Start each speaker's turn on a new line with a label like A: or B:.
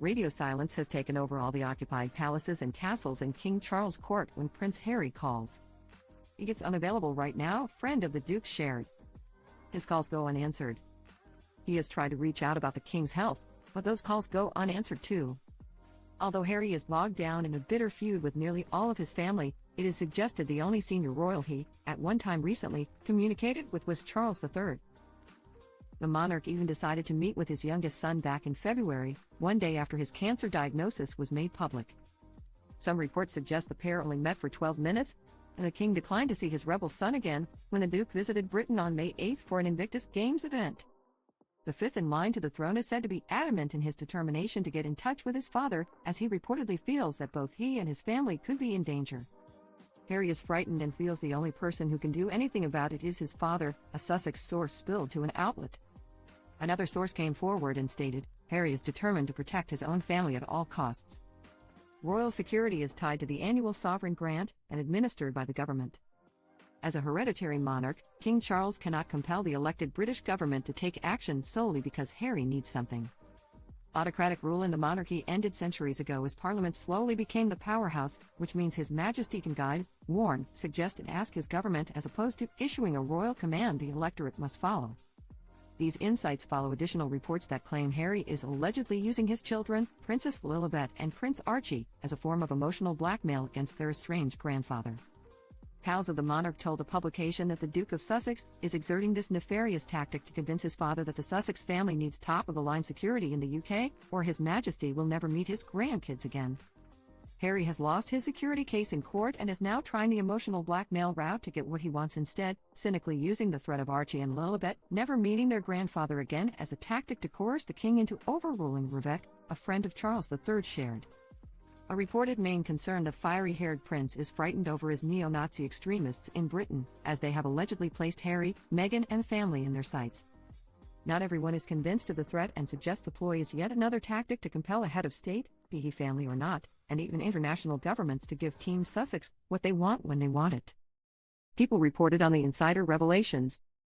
A: Radio silence has taken over all the occupied palaces and castles in King Charles Court when Prince Harry calls. He gets unavailable right now, friend of the Duke shared. His calls go unanswered. He has tried to reach out about the king's health, but those calls go unanswered too. Although Harry is bogged down in a bitter feud with nearly all of his family, it is suggested the only senior royal he, at one time recently, communicated with was Charles III. The monarch even decided to meet with his youngest son back in February, one day after his cancer diagnosis was made public. Some reports suggest the pair only met for 12 minutes, and the king declined to see his rebel son again when the Duke visited Britain on May 8 for an Invictus Games event. The fifth in line to the throne is said to be adamant in his determination to get in touch with his father, as he reportedly feels that both he and his family could be in danger. Harry is frightened and feels the only person who can do anything about it is his father, a Sussex source spilled to an outlet. Another source came forward and stated, Harry is determined to protect his own family at all costs. Royal security is tied to the annual sovereign grant and administered by the government. As a hereditary monarch, King Charles cannot compel the elected British government to take action solely because Harry needs something. Autocratic rule in the monarchy ended centuries ago as Parliament slowly became the powerhouse, which means His Majesty can guide, warn, suggest and ask his government as opposed to issuing a royal command the electorate must follow. These insights follow additional reports that claim Harry is allegedly using his children, Princess Lilibet and Prince Archie, as a form of emotional blackmail against their estranged grandfather. Pals of the monarch told a publication that the Duke of Sussex is exerting this nefarious tactic to convince his father that the Sussex family needs top-of-the-line security in the UK, or His Majesty will never meet his grandkids again. Harry has lost his security case in court and is now trying the emotional blackmail route to get what he wants instead, cynically using the threat of Archie and Lilibet never meeting their grandfather again as a tactic to coerce the king into overruling RAVEC, a friend of Charles III shared. A reported main concern the fiery-haired prince is frightened over his neo-Nazi extremists in Britain, as they have allegedly placed Harry, Meghan and family in their sights. Not everyone is convinced of the threat and suggests the ploy is yet another tactic to compel a head of state, be he family or not, and even international governments to give Team Sussex what they want when they want it. People reported on the insider revelations,